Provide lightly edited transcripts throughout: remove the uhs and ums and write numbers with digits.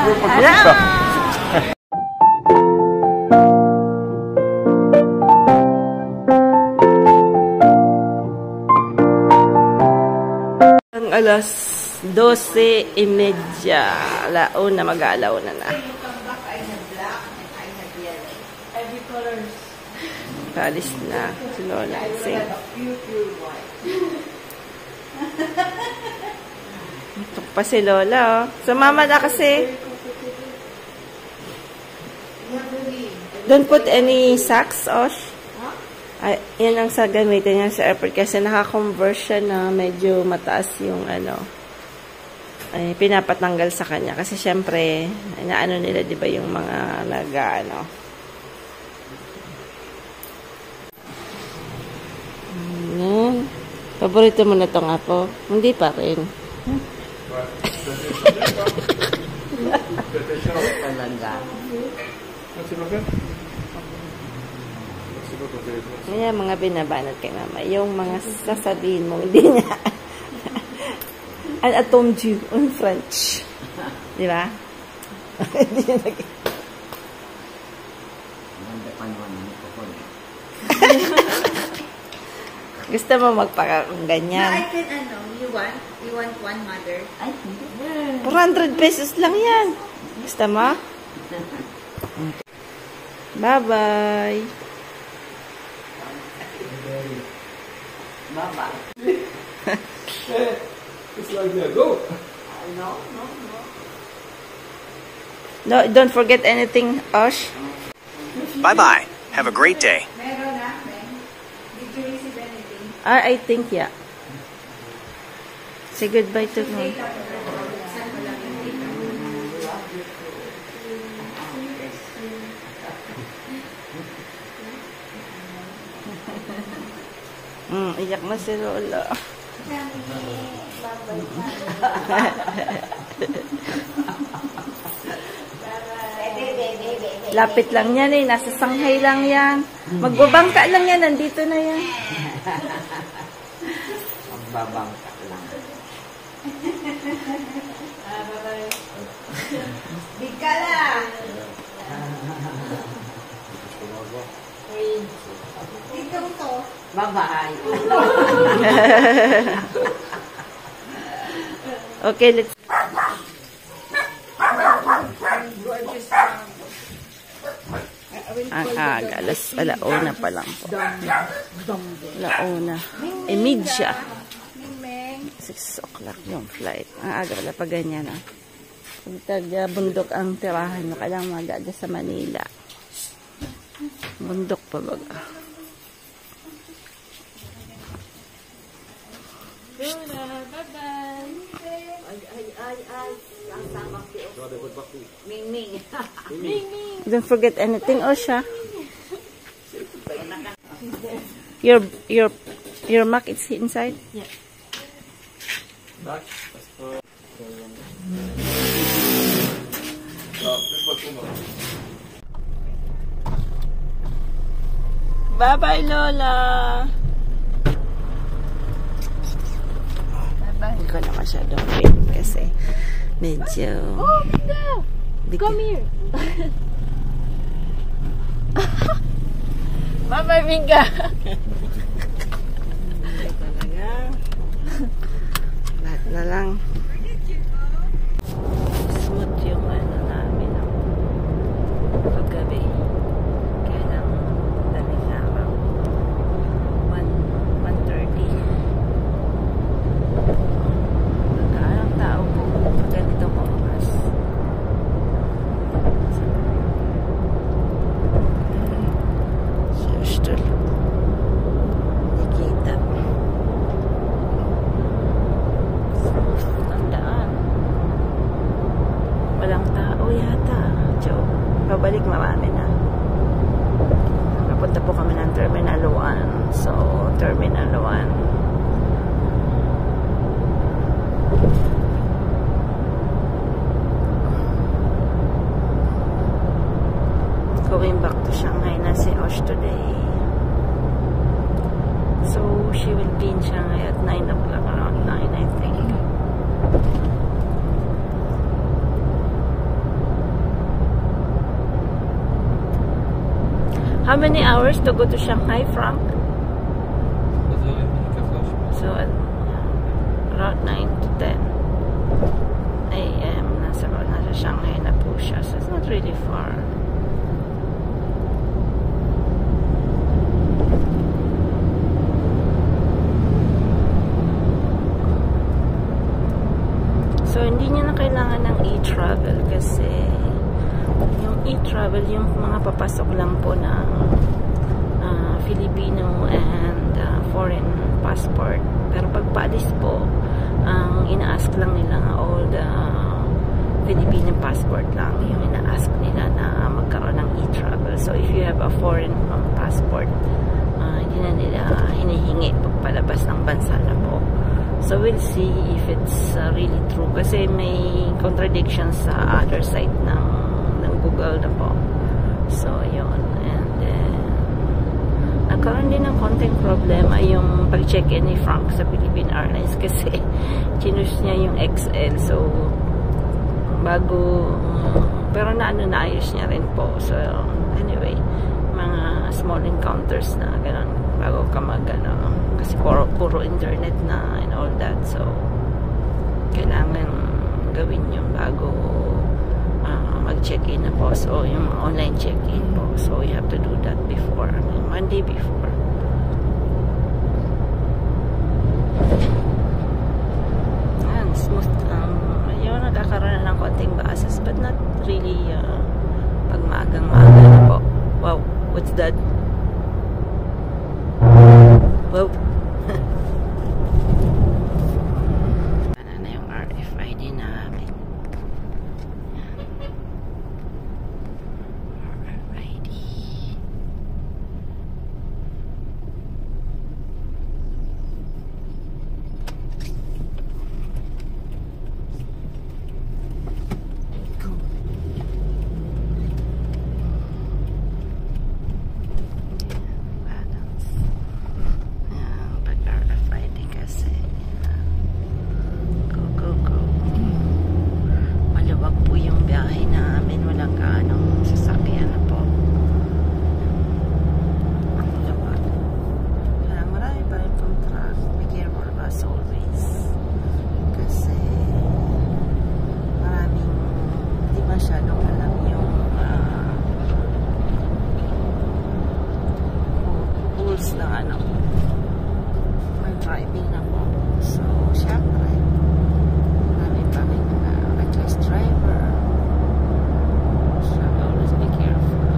Ang alas 12:30. Alauna, mag-aalauna na. Palis na si Lola. Ito pa si Lola, oh. Sumama na kasi. Don't put any socks, Osh. Ay, yan ang sa gamitin niya sa airport kasi naka-conversion na medyo mataas yung ano. Ay, pinapatanggal sa kanya. Kasi syempre, inaano nila, di ba, yung mga nag-ano. Ayan. Paborito mo na itong apo? Hindi pa rin. Kaya mga binabanat kay mama. Yung mga sasabihin mo, hindi niya. I told you in French. Di ba? Hindi niya naging. Gusto mo magpaka-ganyan? No, I can, you want one mother? I think. 400 pesos lang yan. Gusto mo? Bye-bye. Bye-bye. It's like that. Go. No. No, don't forget anything, Osh. Bye-bye. Have a great day. Meron na, Did you receive anything? I think, yeah. Say goodbye to me. Iyak na si Lola. Lapit lang yan eh. Nasa Shanghai lang yan. Magbabangka lang yan. Nandito na yan. Magbabangka lang. Big ka lang. Dito to. Bye-bye. Okay, let's... Ang aga, alauna pa lang po. Alauna. Media. 6 o'clock yung flight. Ang aga, wala pa ganyan. Pag taga-bundok ang tirahan mo, kailangan magaga sa Manila. Bundok pa baga. Lola, bye-bye. Ay. Ming. Don't forget anything, Osha. Your Mac is inside? Yeah. Bye-bye, Lola. Bye-bye. Hindi ko na masyadong film kasi medyo... Oh, Minga! Come here! Bye-bye, Minga! Lahat na lang. Smooth yung ano namin ang paggabi. Kaya lang daling araw. 1:30. Ang tao po ganitong oras. Still nakita. Ang daan. Walang tao yata. Joe, babalik marami na. Papunta po kami ng Terminal 1. So, Terminal 1. Going back to Shanghai na si Osh today. So, she will be in Shanghai at 9 o'clock, around 9, I think. How many hours to go to Shanghai, Frank? So, around 9 to 10 a.m. Nasa Shanghai na po siya. So, it's not really far. So, hindi niya na kailangan ng e-travel kasi yung e-travel, yung mga papasok lang po ng Filipino and foreign passport. Pero pag paalis po, ang ina-ask lang nila all the Filipino passport lang yung ina-ask nila na magkaroon ng e-travel. So, if you have a foreign passport, hindi na nila hinihingi pagpalabas ng bansa na po. So, we'll see if it's really true. Kasi may contradictions sa other side ng Google na po. So, yun. And then, nagkaroon din ng konting problema yung pag-check-in ni Frank sa Philippine Airlines kasi chinus niya yung XL. So, bago, pero naayos niya rin po. So, anyway, mga small encounters na gano'n bago ka kasi puro internet na and all that. So, kailangan gawin yung bago mag-check-in na po. So, yung online check-in po. So, you have to do that before. One day before. Ayan, smooth. Yung nagkakaroon na ng konting basis but not really pag maagang-maaga na po. Wow, what's that? Wow. Ano na yung RFID namin. RFID. Go. Masyadong alam yung rules ng driving na po. So, syempre marami pa rin reckless driver. So, always be careful.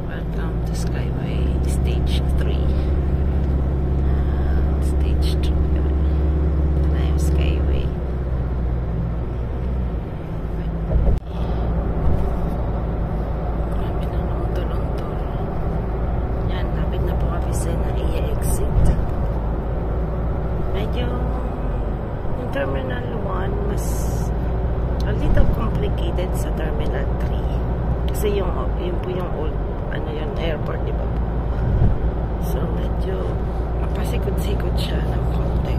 Welcome to Skyway Stage 3. Stage 2. Na yung Skyway. Marami na nung yan, lapit na po kami sa na-i-exit. Medyo yung Terminal 1 mas a little complicated sa Terminal 3. Kasi yun po yung old yung airport, di ba? So, medyo mapasikot-sikot siya ng konti.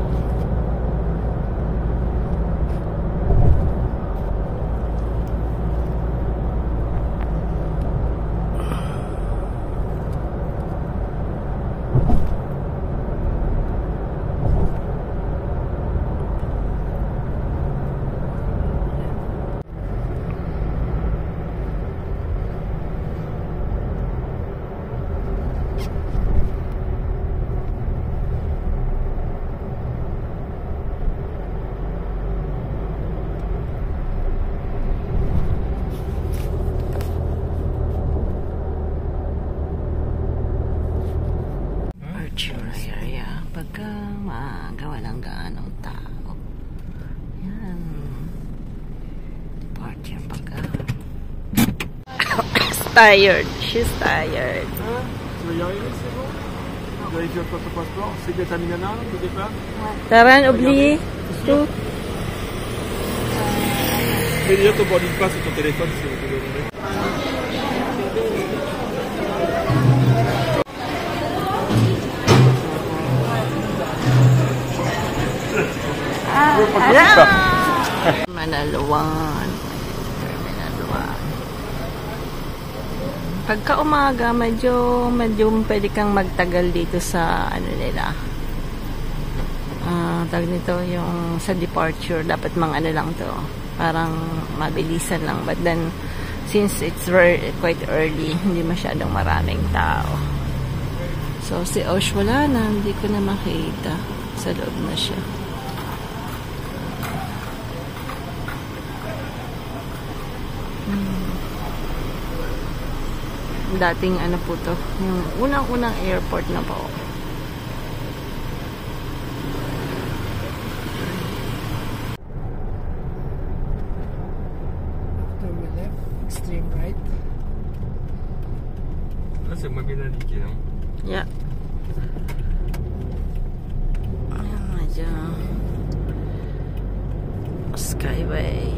Area pagka maaga walang gaanong tao. Yan. Departure pagka tired. She's tired. Tu vas y arriver, c'est bon? Vérifie encore ton passeport. C'est bien terminé là, au départ? Taran, oublié. Tout. Fais déjà ton boarding pass sur ton téléphone si vous voulez. Terminal 1. Terminal 1. Pagka umaga, medyo pwede kang magtagal dito sa ano nila. Tag nito yung sa departure, dapat mga ano lang to. Parang mabilisan lang. But then, since it's quite early, hindi masyadong maraming tao. So, si Osh wala na. Hindi ko na makita. Sa loob na siya. Dating ano po to, yung unang-unang airport na po. After we left, extreme right. Là, c'est moins bien indiqué, non? Yeah. Ayan, medyo Skyway.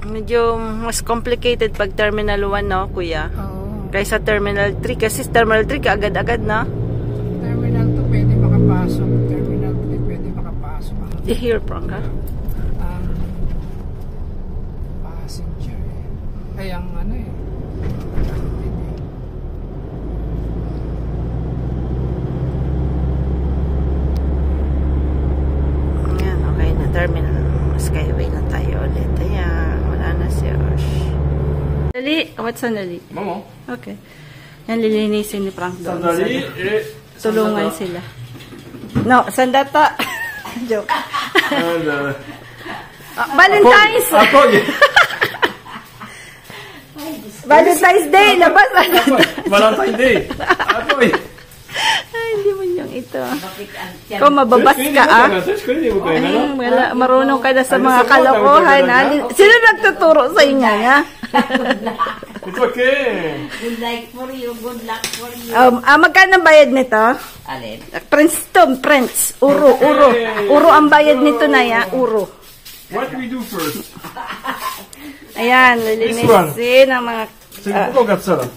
Medyo mas complicated pag Terminal 1, no, kuya? Oo. Kaysa Terminal 3. Kasi Terminal 3, kaagad-agad, na. Terminal 2 pwede makapasok. Terminal 3 pwede makapasok. Here, Frank, ha? Passenger eh. Ay, ang ano eh. Ayan, okay na. Terminal. Skyway na tayo ulit. Ayan, wala na si Osh. Dali. What's sandali? Maman. Okay. Yan, lilinisin ni Frank doon. Sandali et... Tulungan sila. No, sandata. Joke. Valentine's! Valentine's Day! Labas! Valentine's Day! Apoy! Ay, hindi mo yung ito. Kung mababas ka, ah. Ay, wala. Marunong ka na sa mga kalokohan, ha? Sino nagtuturo sa inyo, ha? It's okay. Good luck for you. Good luck for you. Magkano bayad nito? Alin? Prince to, Prince. Uro. Uro ang bayad nito na, ya. Uro. What do we do first? Ayan, lilinisin ang mga... Pourquoi on regarde ça là?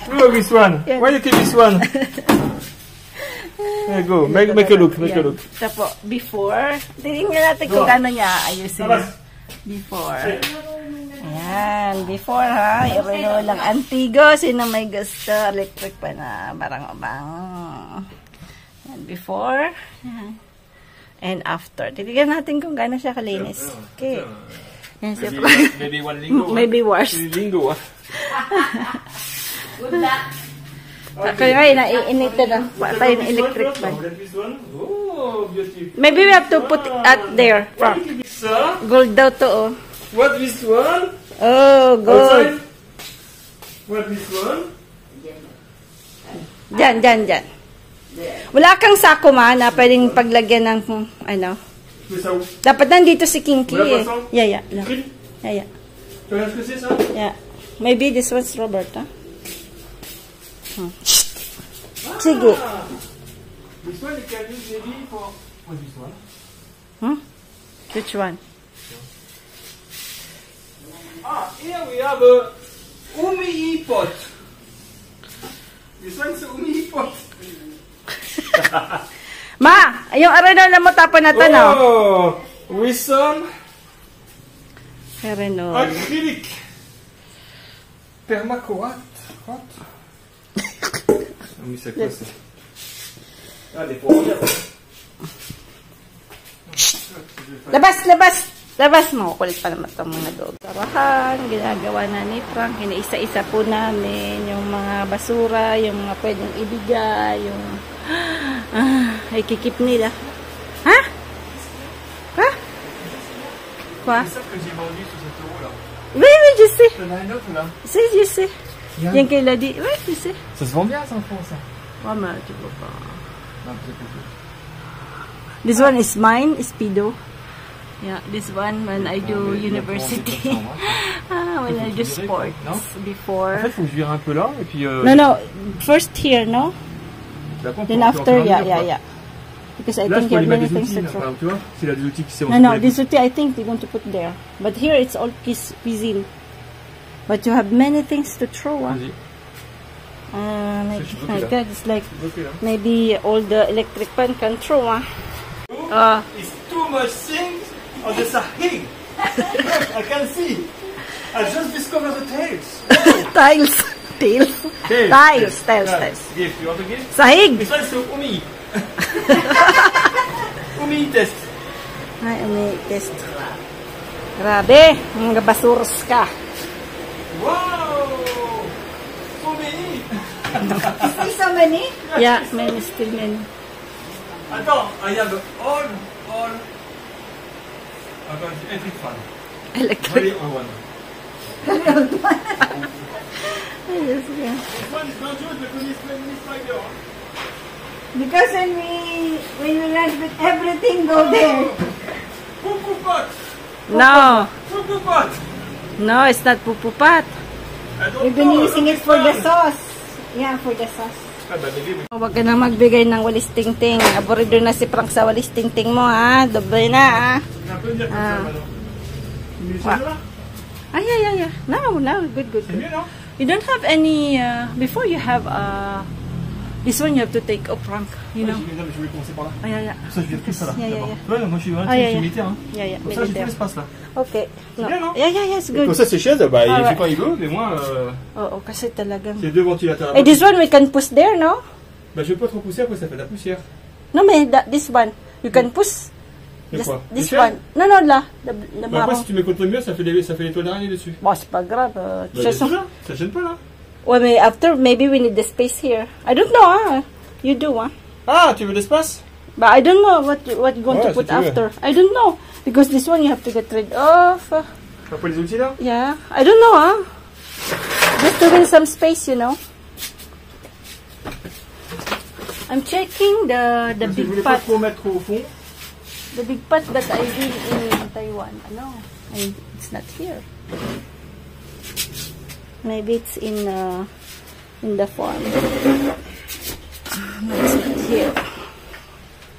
Look this one. Why you keep this one? There you go. Make a look. Make a look. Ito po, before. Tingnan natin kung gano'n niya ayusin. Before. Ayan, before, ha. Yung lang Antigo. Sino may gusto? Electric pa na. Barang-abang. Ayan, before. Ayan. And after. Titignan natin kung gano'n siya kalinis. Okay. Ayan, Maybe one lingo. Maybe worse. Lingo. Good luck. Kaya ngayon, naiinit na tayo ng electric fan. Oh, beautiful. Maybe we have to put it out there. From. Gold daw to, oh. What this one? Oh, gold. Outside? What this one? Diyan. Wala kang sako, ma, na pwedeng paglagyan ng, ano. Dapat nandito si Kinky, eh. Yeah. Yeah. Tu regardes ce que c'est ça? Yeah. Maybe this one's Robert, ha? Sige. This one you can use maybe for... What's this one? Which one? Here we have a Umi pot. This one is a Umi pot. Ma! Yung arenol na mo tapon na to, no? Oh! With some Arenol. acrylic. Permacoat. What? Oui, c'est quoi ça? Allez, pour regarder. Labas mo. Kulit pa naman itong mga dog. Tarahan, ginagawa na ni Frank. Inaisa-isa po namin yung mga basura, yung mga pwedeng ibigay, yung... ay kikip nila. Ha? Quoi? C'est ça que j'ai vendu sur cet euro là. Oui, je sais. T'en as une autre là? Si, je sais. Yan kay Ladi. Oui, je sais. Ça se vend bien ça en France. Ouais, mais tu peux pas. Non, c'est plus. This one is mine, Speedo. Yeah, this one when I do university. When I do sports before. En fait, faut que je vire un peu là et puis. No. First here, no? Then after, yeah. Because I Là, think je you peux have aller mettre many des things outils. to throw. Tu vois, s'il a des outils qui servent. No, this outils I think they're going to put there. But here it's all cuisine. But you have many things to throw. Vas-y. Like that, it's like maybe all the electric pan can throw. It's too much things on the sahig. I can see. I just discovered the tails. Tiles. Tiles. Gift. You want a gift? Sahig! This one is to Umi. Umi test. Ay, Umi test. Grabe, mga basuros ka. Wow! So many. Still so many? Yeah, still many. Attends, I have all. I got every fun. Electric. Very old one. Yes, yeah. This one is not good because it's playing spider. Because when we run with everything go there. Poo-poo pot. No. Poo-poo pot. No, it's not pupupat. We've been using it for the sauce. Yeah, for the sauce. Huwag ka na magbigay ng walis ting-ting. Aborido na si Frank sa walis ting-ting mo, ha? Doble na, ha? Yeah. No, good. You don't have any, before you have, this one you have to take off, Frank, you know? Je vais commencer par là. Yeah. Ça, je vire tout ça là. Yeah. Ouais, moi je suis militaire. Hein. Yeah, Comme ça, j'ai tout l'espace là. Okay. No. bien, non? Yeah, it's good. Comme ça, c'est chaise, bah, il Alright. fait quand il veut, mais moi, Oo, kasi talagang... c'est deux ventilateurs. Eh, this one we can push there, no? Bah, je vais pas trop pousser, après ça fait de la poussière. No, mais this one, you can push. De quoi? This Michel? one. No, la Bah, après, si tu mets contre le mur, ça fait les toiles d'araignée dessus. Bon, c'est pas grave. Bah, ça gêne pas là. Well, mais after, maybe we need the space here. I don't know, huh? You do, huh? Ah, tu veux l'espace? But I don't know what you're going to Ouais, put si tu veux. after. I don't know. Because this one you have to get rid of. Après les outils là? Yeah. I don't know, huh? Just to win some space, you know. I'm checking the Je big voulais pas pot. trop mettre au fond. The big pot that I did in Taiwan. No, it's not here. Maybe it's in the farm. No, it's not here.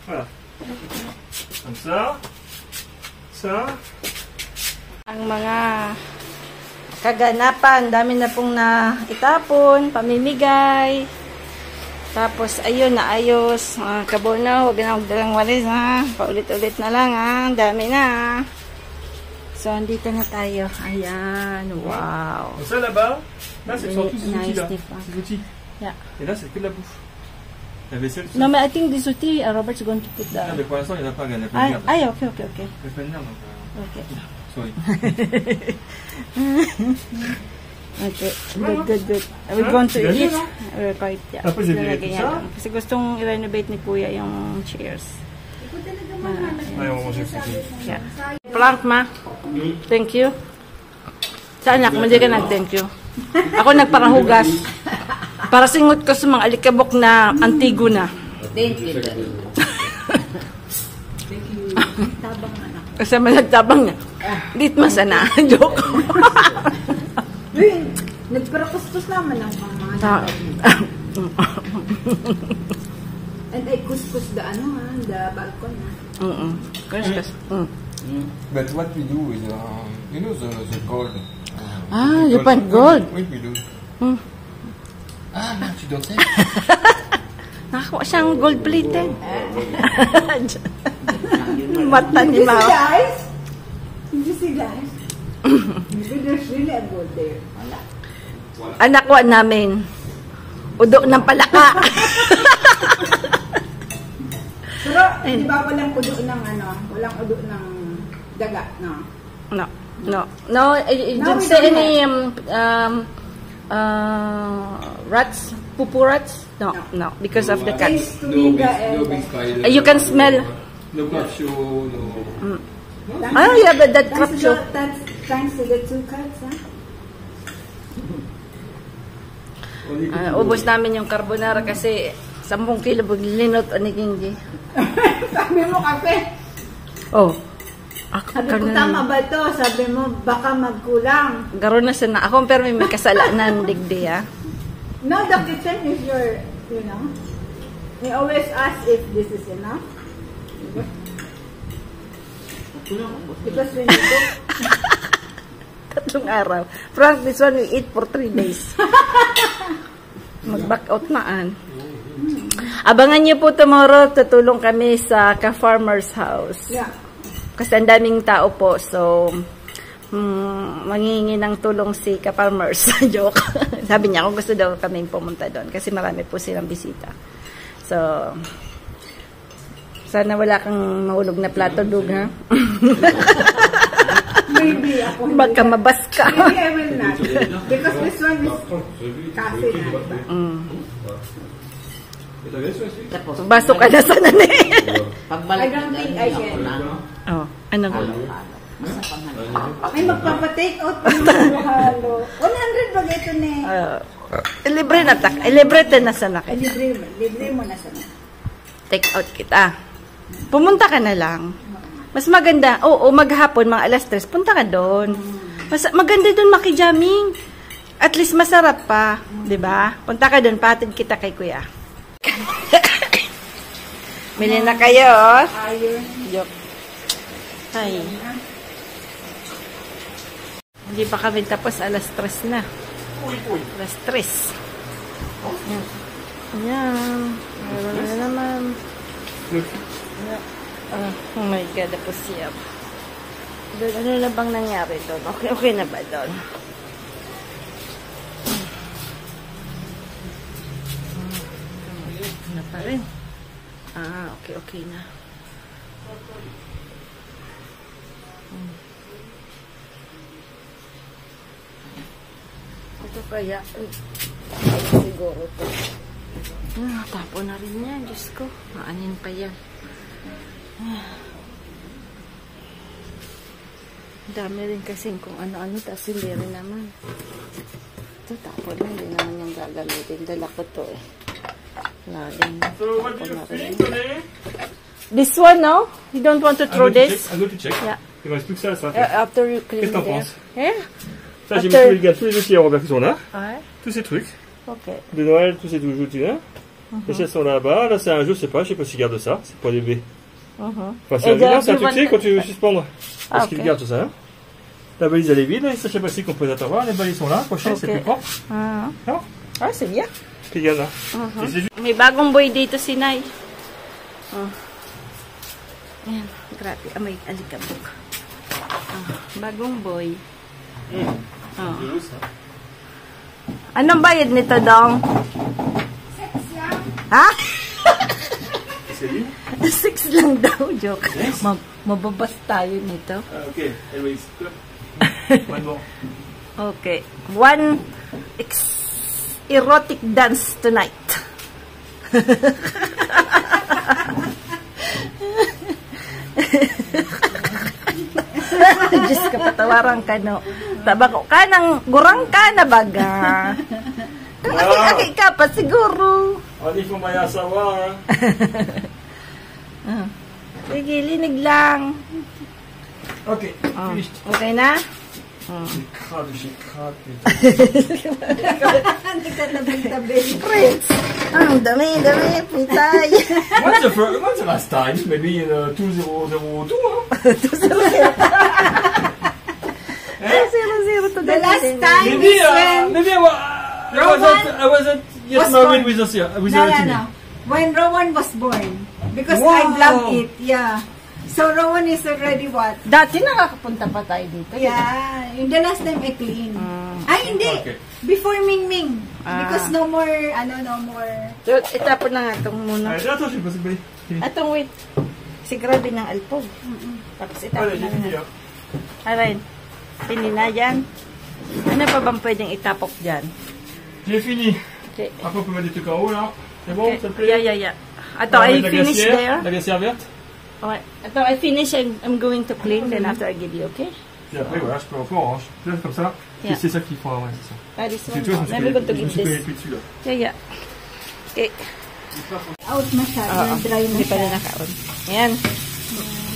Voilà. Comme ça. Ça. Ang mga kaganapan, dami na pong itapon, pamimigay. Tapos, ayun, naayos. Kabono, huwag na dalang walis, ha. Paulit-ulit na lang, ha. Dami na. So, andito na tayo. Ayan, wow. Et ça là-bas, là, c'est sur tous ces Nice, outils là. Stefan. Ces outils. Yeah. Et là, c'est que de la bouffe. La vaisselle, tout ça. No, but I think this outil, Robert's going to put Ah, the... mais pour l'instant, il n'y en a pas, il y en a plein de merde. Ay, okay. Il y a plein de merde, donc. Okay. Sorry. Okay, good. We're going to Ganyan, eat. no? We're quite, yeah. Tapos, Lalagyan i-renovate niya siya? lang. Kasi gustong i-renovate ni Kuya yung chairs. Allez, on va manger le Yeah. Plank, ma. Thank you. Saan ako? Hindi ka nag-thank you. Ako nagparahugas. Para singot ko sa mga alikabok na antigo na. Thank you. Kasi nagtabang na. Dit masana. Joke. Nagparakustos naman ang mga and I kuskus the balcony. Kuskus. But what we do is, you know the gold. You put gold? Oui, we do. Ah, no, tu don't say. Nakakuha siyang gold-plated. Mata ni Mao. Guys? Did you see guys? There's really a gold there. Ang nakuha namin, udo ng palaka. Pero, di ba walang udo ng walang udo ng daga, no? No, I didn't say any rats, pupu rats. No, because of the cats. No big spider. You can smell. No capsule, no. Oh yeah, but that capsule. That's thanks to the two cats, huh? Ubos namin yung carbonara kasi 10 kilo linot o ni Kingi. Sabi mo kape. Oh, Sabi ko, tama ba to? Sabi mo, baka magkulang. Garo na siya na ako, pero may kasalanan digdi, ah. No, the kitchen is your, you know. We always ask if this is enough. Because when you cook, 3 araw. Frank, this one we eat for 3 days. Mag-back out naan. Abangan niyo po tomorrow, tutulong kami sa ka-farmer's house. yeah. Kasi ang daming tao po, so manghihingi ng tulong si ka-farmers. Joke. Sabi niya kung gusto daw kaming pumunta doon kasi marami po silang bisita. So, sana wala kang mahulog na plato, Dug, ha? Maybe ako. Baka mabas ka. Maybe I will not. Because this one is cafe na, diba? Baso ka na sana na eh. I don't think I can. Oh, ano ba? May magpapatake out pa yung halo. 100 ba ito na Libre na tak. Libre na sana ka. Libre mo na sana. Take out kita. Pumunta ka na lang. Mas maganda. Oo, maghapon, mga alas 3, punta ka doon. Mas maganda doon makijaming. At least masarap pa. 'Di ba? Punta ka doon, patid kita kay kuya. Bili na kayo, oh. Ayun. Joke. Ay. Hindi pa kami tapos, alas 3 na. Alas 3. Ayan. Ayan. Meron na naman. Oh my God, tapos siya. Ano na bang nangyari doon? Okay na ba doon? Na pa rin. Okay na. Ito kaya, siguro ito. Tapo na rin yan, Diyos ko. Maanin pa yan. Dami rin kasing kung ano-ano, tapos hindi rin naman. Ito, tapo na, hindi naman yung gagamitin. Dala ko to eh. So what do you think today? This one, no? You don't want to throw this? I'm going to check. Yeah. Il ne reste plus que ça, ça va faire. After you clean Qu'est-ce que t'en there. penses? Yeah? Ça, j'ai mis tous les gars, tous les dossiers à Robert qui sont là. Ouais. Tous ces trucs. Ok. De Noël, tous ces joujoux, tu vois. Les chaises sont là-bas. Là, c'est un jeu, je sais pas s'ils gardent ça. C'est pour les bébés. Enfin, c'est Et un vilain, c'est un you truc, tu sais, want- quand tu veux suspendre. Ah, Est-ce qu'ils ok. gardent tout ça, hein? La valise, elle est vide. Ça, je sais pas si qu'on peut attendre. Les valises sont là. Prochaine, c'est Ok. plus propre. Ah, Non? c'est bien. Puis il y en a. Et c'est juste- May bagong boy dito si Nay. Ayan, grabe. May alikabok. Bagong boy. Anong bayad nito, Dong? 6 lang. Ha? C'est lui? 6 lang daw, joke. Mababas tayo nito. Ok. Anyways. One more. Okay. One erotic dance tonight. Diyos ka, patawaran ka, no? Tabako ka ng gurang ka na baga. Aki ka pa siguro. Il faut bien savoir. Sige, linig lang. Ok. Oh, Finished. okay na? J'ai craqué. Nagtatabi-tabi. Prince! Ang dami, pitay. When's the last time? Maybe in 2002, huh? 0-0 to The last time Maybe, is when... maybe I wasn't yet was married born. with No. Timmy. When Rowan was born. Because Wow. I love it. Yeah. So Rowan is already what? Dati nakakapunta pa tayo dito. Yeah. In the last time I cleaned. Ay, hindi. Okay. Before Ming Ming. Because no more, no more. So, itapon na nga itong muna. Allez, attends, je vais passer le balai. Atong wait. Si grabe ng alpog. Tapos itapon Allez, na j'ai fini, nga. hein. Alright. Pini na yan. Ano pa bang pwedeng itapok dyan? J'ai fini. Okay. Après, on peut mettre des trucs en haut, là. C'est bon, ça te plaît? Yeah. Ato, On va I mettre la finish glacière, there. la glacière verte. Okay. Ato, I finish. I'm going to clean. Then after I give you, okay? Puis après, voilà, je peux encore orange. Là, comme ça. Yeah. C'est ça qu'il faut, ouais, c'est ça. Ah, this Parce que one. tu vois, je Never going to me give suis this. payé plus dessus, là. Yeah. Okay. Out masyado. Dry Hindi pa masyado. na nakaon. Ayan.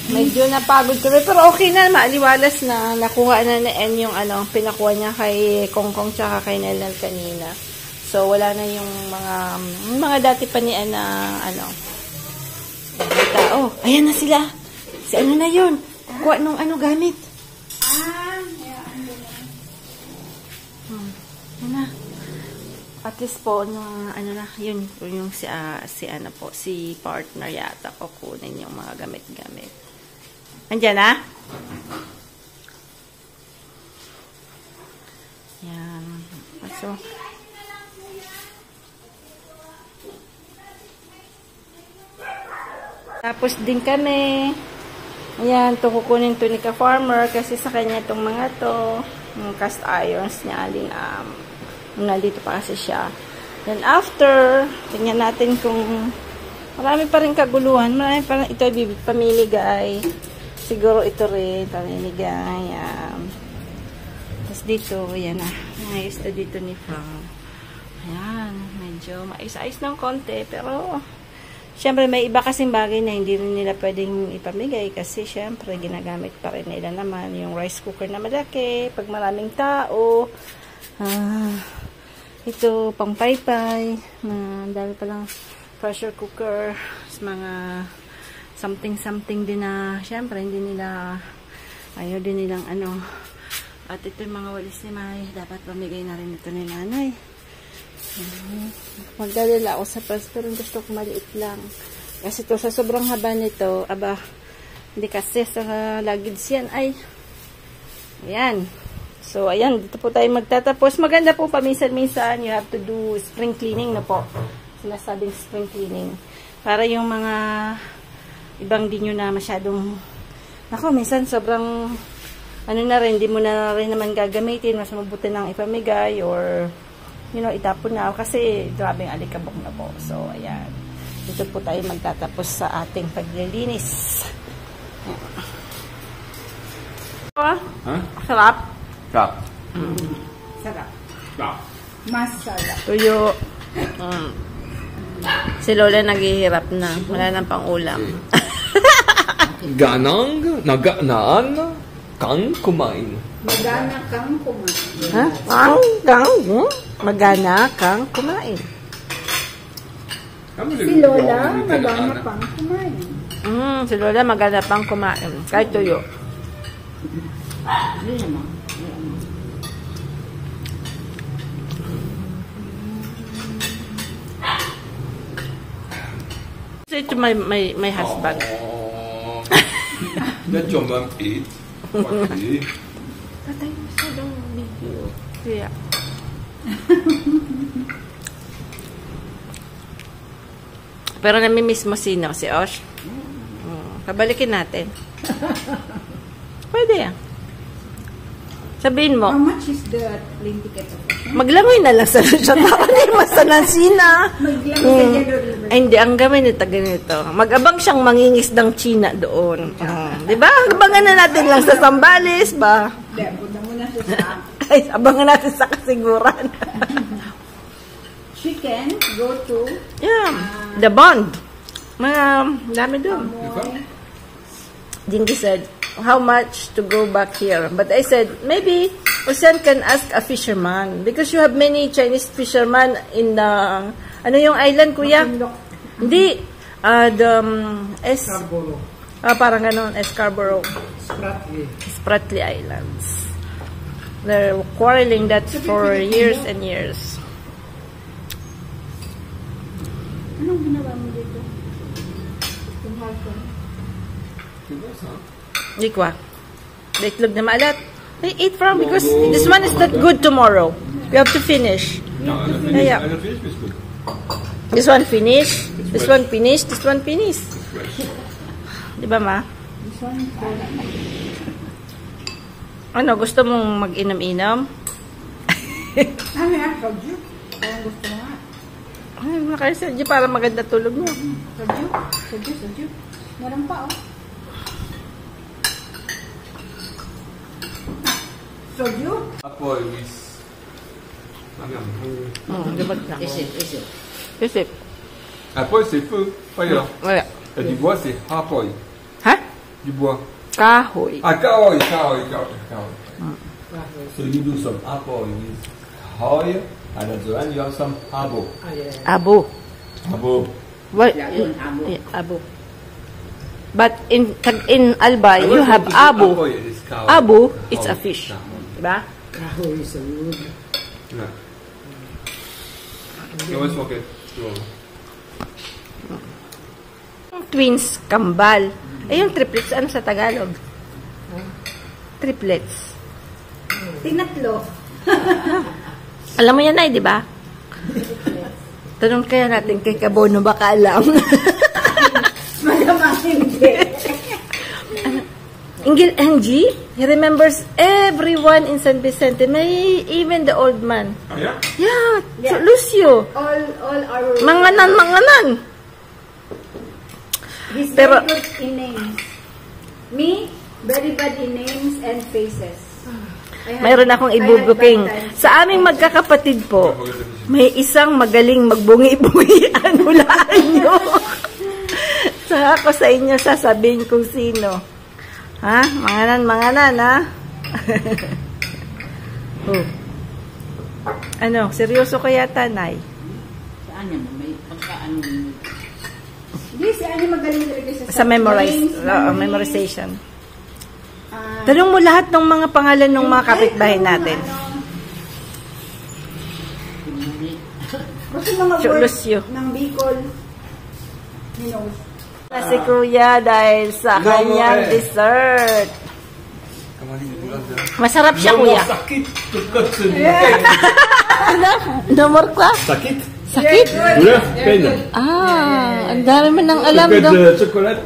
Medyo napagod kami. Pero okay na, maaliwalas na. Nakuha na ni En yung pinakuha niya kay Kongkong tsaka kay Nelnel kanina. So, wala na yung mga dati pa ni En na Oh, ayan na sila. Si ano na yun? Kuha nung gamit. Yan na. At least po, yun yung si partner yata kukunin yung mga gamit-gamit. Andiyan na? Yan. So, tapos din kami. Ayan, ito kukunin to ni ka-farmer kasi sa kanya itong mga to. Yung cast irons niya. Nandito pa kasi siya. Then after, tingnan natin kung marami pa rin kaguluhan. Marami pa rin. Ito ay pamiligay. Siguro ito rin. Pamiligay. Tapos dito, ayan na. Ayos na dito ni Frank. Ayan. Medyo mais-ayos ng konti. Pero, syempre may iba kasing bagay na hindi rin nila pwedeng ipamigay. Kasi syempre, ginagamit pa rin nila naman. Yung rice cooker na malaki. Pag maraming tao. Ito, pang paypay, dami palang pressure cooker, mga something din na, syempre, hindi nila, ayaw din nilang at ito yung mga walis ni May, dapat pamigay na rin ito ni nanay. Magdadala ako sa pers, pero gusto ko maliit lang. Kasi ito, sa sobrang haba nito, hindi kasi sa luggage yan, ayan. So, ayan, dito po tayo magtatapos. Maganda po paminsan-minsan, you have to do spring cleaning na po. Sinasabing spring cleaning. Para yung mga ibang di nyo na masyadong, minsan sobrang, na rin, hindi mo na rin naman gagamitin, mas mabuti nang ipamigay or, itapon na. Kasi, grabing alikabok na po. So, ayan. Dito po tayo magtatapos sa ating paglilinis. Sarap. Sarap. Sarap. Sarap. Masarap. Tuyo. Si Lola naghihirap na. Wala nang pang-ulam. Nagaan kang kumain. Magana kang kumain. Ha? Magana kang kumain. Si Lola, magana pang kumain. Si Lola magana pang kumain. Kahit tuyo. Hindi naman. Ito my husband. That your mom ate? Okay. Patay mo sa video. Yeah. Pero namimiss mo sino? Si Osh? Pabalikin natin. Pwede yan. Sabihin mo. How much is the plane ticket? Maglangoy na lang sa siya. Hindi mo sa Nansina. Maglangoy sa Yellow River. Ay, hindi. Ang gawin nito ganito. Mag-abang siyang mangingis ng China doon. Diba? Abangan na natin lang sa Sambales ba? Hindi, punta muna siya sa... Ay, abangan natin sa kasiguran. Chicken, go to... Yeah. The Bond. Mga dami doon. Jingy said, how much to go back here? But I said, maybe Ocean can ask a fisherman because you have many Chinese fishermen in the ano yung island, kuya? Hindi. Parang ganon, Scarborough. Spratly Islands. They're quarreling that for years and years. Anong ginawa mo dito? Yung husband? Hindi kwa. The itlog na maalat. I eat from because this one is not good tomorrow. We have to finish. Yeah. This one finish. This one finish. This one finish. Di ba, ma? This one, Ano, gusto mong mag-inom-inom? ano yan? Soju? Parang gusto mo nga. Ay, nakaisa para maganda tulog mo. Soju. Meron pa, oh. Soju? Apple with... Dapat na. Isip. Apple c'est feu, fire. Wala. Et du bois c'est apple. Ha? Du bois. Kahoy. Ah, kahoy. So you do some apple, you use hoy, and at the end you have some abo. Abo. Abo. What? Yun, abo. Yeah, abo. But in Albay, you have abo. Is cow. Abo, it's a fish. Kahoy. Diba? Kahoy sa wood. Yeah. You always smoke it. Twins, kambal. Eh, yung triplets, ano sa Tagalog? Triplets. Tinatlo. Alam mo yan ay, di ba? Tanong kaya natin kay Kabono, baka alam. Malamang hindi. Ingil Angie, he remembers everyone in San Vicente, may even the old man. Oh, yeah? Yeah, Yeah. Lucio. All our... Manganan. He's Pero- very good in names. Me, very bad in names and faces. Mayroon akong ibubuking. Sa aming magkakapatid po, may isang magaling magbungi-bungian. Hulaan nyo. Sa ako sa inyo sasabihin kung sino. Ha? Manganan, ha? Oh. Ano? Seryoso ka yata, Nay? Saan yan? May pagkaan. Hindi, si Annie magaling talaga Sa names, memories, memorization. Tanong mo lahat ng mga pangalan ng mga kapitbahay natin. Kasi mga words Lucio. ng Bicol, he knows. Si Kuya dahil sa kanyang dessert. Masarap siya, Kuya. Sakit. Tukot sa No more ka? Sakit. Sakit? Douleur, peine. Ang dami mo nang alam. Tukot Do. chocolate.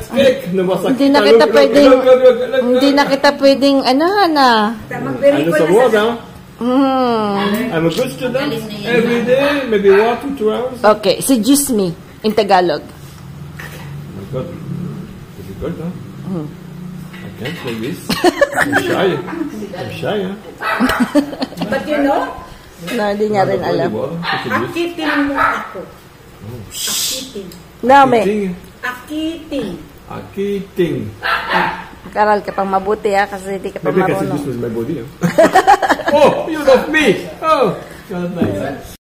No more sakit. Hindi na kita pwedeng, hindi na kita pwedeng, ano, Hana? Ano sa word, ha? I'm a good student. Every day, maybe 1 to 2 hours. Okay, seduce me in Tagalog. Oh my God. Difficult, huh? I can't say this. I'm shy. I'm shy, huh? But you know, No, hindi niya rin alam. akitin mo ako. Akitin. Dami. Akitin. Akiting. Karal ka pang mabuti, ha, kasi hindi ka pa Maybe I can marunong. seduce with my body, huh? Oh, you love me. Oh, God, nice.